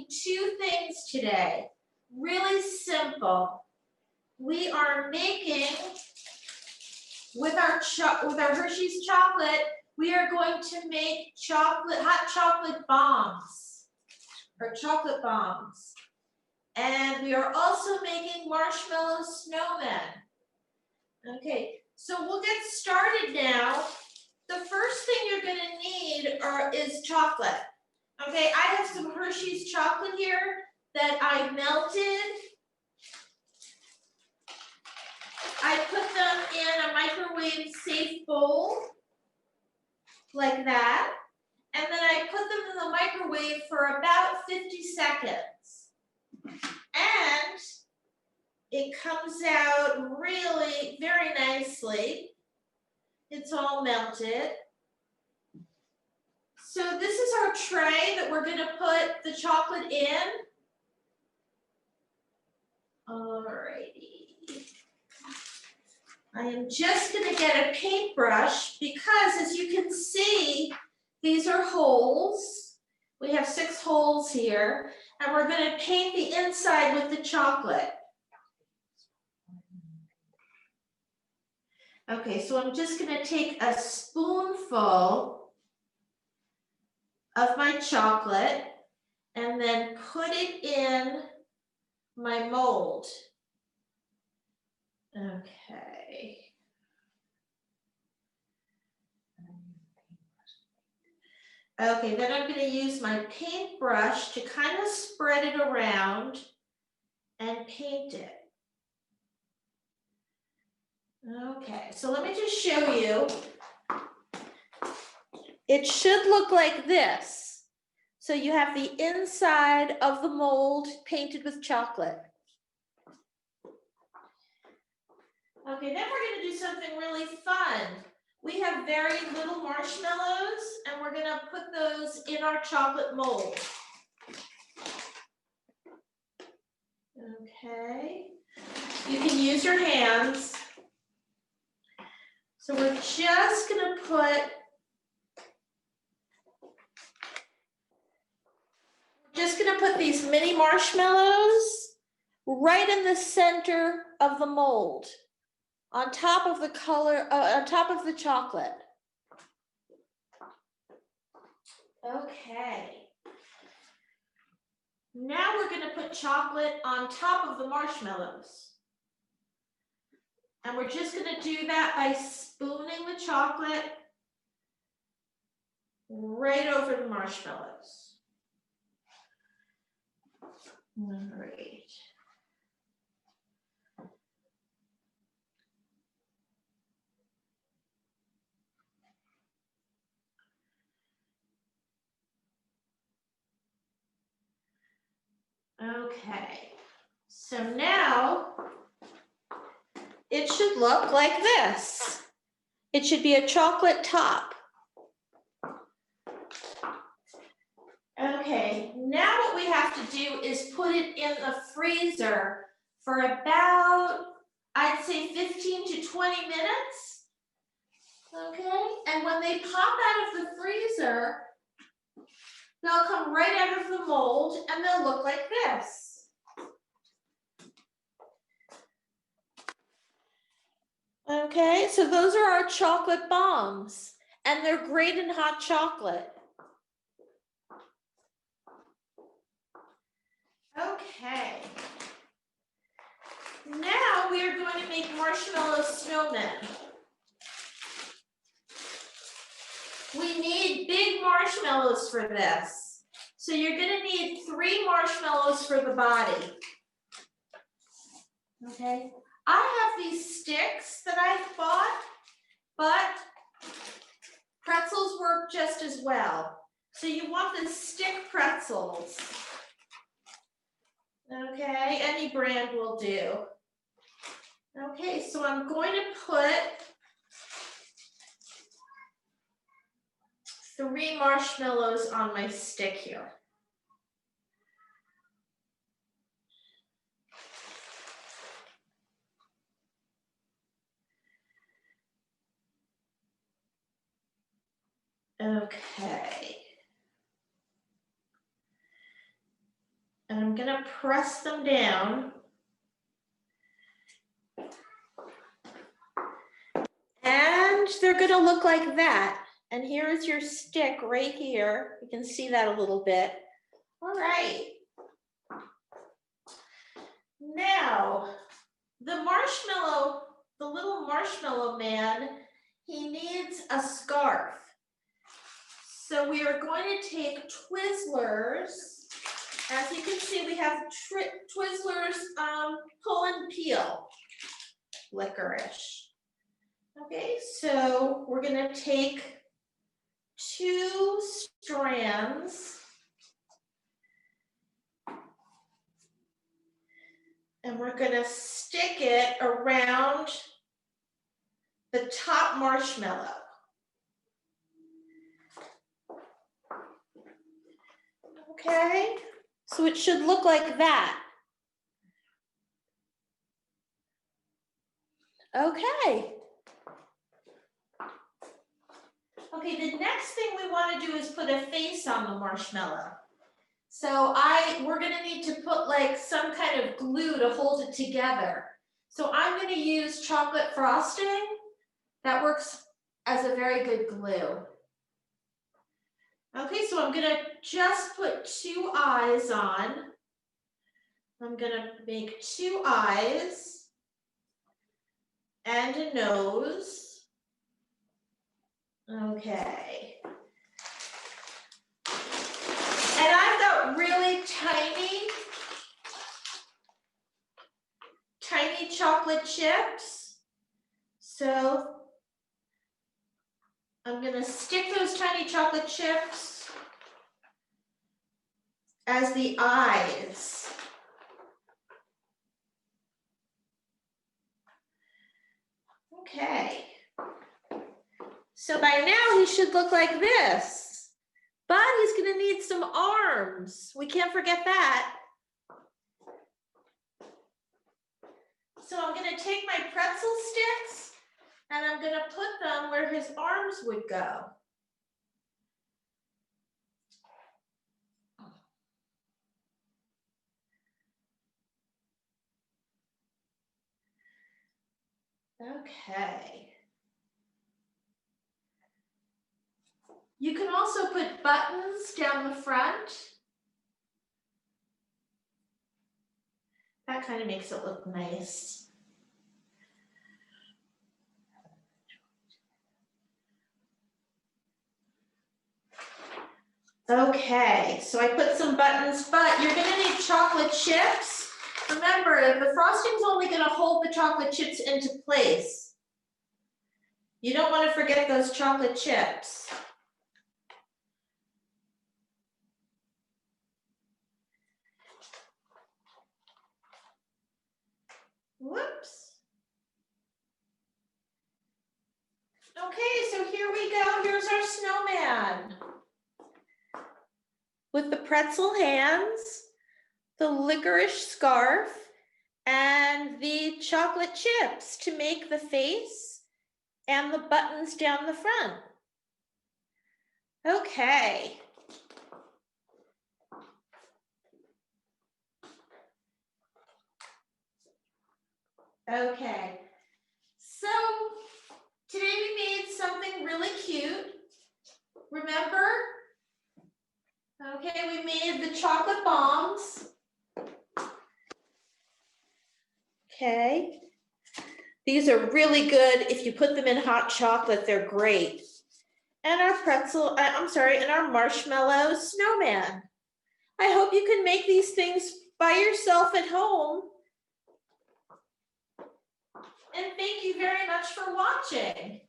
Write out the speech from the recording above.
making two things today. Really simple. We are making, with our Hershey's chocolate, we are going to make hot chocolate bombs, or chocolate bombs. And we are also making marshmallow snowmen. Okay, so we'll get started now. The first thing you're going to need is chocolate. Okay, I have some Hershey's chocolate here that I melted. I put them in a microwave safe bowl, like that. And then I put them in the microwave for about 50 seconds. And it comes out really very nicely. It's all melted. So this is our tray that we're going to put the chocolate in. Alrighty. I am just going to get a paintbrush because, as you can see, these are holes. We have 6 holes here, and we're going to paint the inside with the chocolate. Okay, so I'm just going to take a spoonful of my chocolate and then put it in my mold. Okay. Okay, then I'm going to use my paintbrush to kind of spread it around and paint it. Okay, so let me just show you. It should look like this. So you have the inside of the mold painted with chocolate. Okay, then we're going to do something really fun. We have very little marshmallows, and we're going to put those in our chocolate mold. Okay, you can use your hands. So we're just going to put these mini marshmallows right in the center of the mold, on top of the on top of the chocolate. Okay. Now we're going to put chocolate on top of the marshmallows. And we're just going to do that by spooning the chocolate right over the marshmallows. All right. Okay, so now it should look like this. It should be a chocolate top. Okay, now what we have to do is put it in the freezer for about, I'd say 15 to 20 minutes. Okay, and when they pop out of the freezer, they'll come right out of the mold and they'll look like this. Okay, so those are our chocolate bombs, and they're great in hot chocolate. Okay. Now we are going to make marshmallow snowmen. We need big marshmallows for this. So you're going to need 3 marshmallows for the body. Okay. I have these sticks that I've bought, but pretzels work just as well. So you want the stick pretzels. Okay, any brand will do. Okay, so I'm going to put 3 marshmallows on my stick here. Okay. And I'm gonna press them down. And they're gonna look like that. And here is your stick right here. You can see that a little bit. All right. Now, the little marshmallow man, he needs a scarf. So we are going to take Twizzlers. As you can see, we have Twizzlers pull and peel licorice. Okay, so we're gonna take 2 strands and we're gonna stick it around the top marshmallow. Okay, so it should look like that. Okay. Okay, the next thing we want to do is put a face on the marshmallow. So we're gonna need to put like some kind of glue to hold it together. So I'm gonna use chocolate frosting. That works as a very good glue. Okay, so I'm gonna just put 2 eyes on. I'm gonna make 2 eyes and a nose. Okay. And I've got really tiny chocolate chips. So I'm gonna stick those tiny chocolate chips as the eyes. Okay. So by now he should look like this, but he's gonna need some arms. We can't forget that. So I'm gonna take my pretzel sticks and I'm gonna put them where his arms would go. Okay. You can also put buttons down the front. That kind of makes it look nice. Okay, so I put some buttons, but you're gonna need chocolate chips. Remember, the frosting's only gonna hold the chocolate chips into place. You don't want to forget those chocolate chips. Whoops. Okay, so here we go. Here's our snowman. With the pretzel hands, the licorice scarf, and the chocolate chips to make the face and the buttons down the front. Okay. Okay, so today we made something really cute. Remember? Okay, we made the chocolate bombs. Okay. These are really good. If you put them in hot chocolate, they're great. And our and our marshmallow snowman. I hope you can make these things by yourself at home. And thank you very much for watching.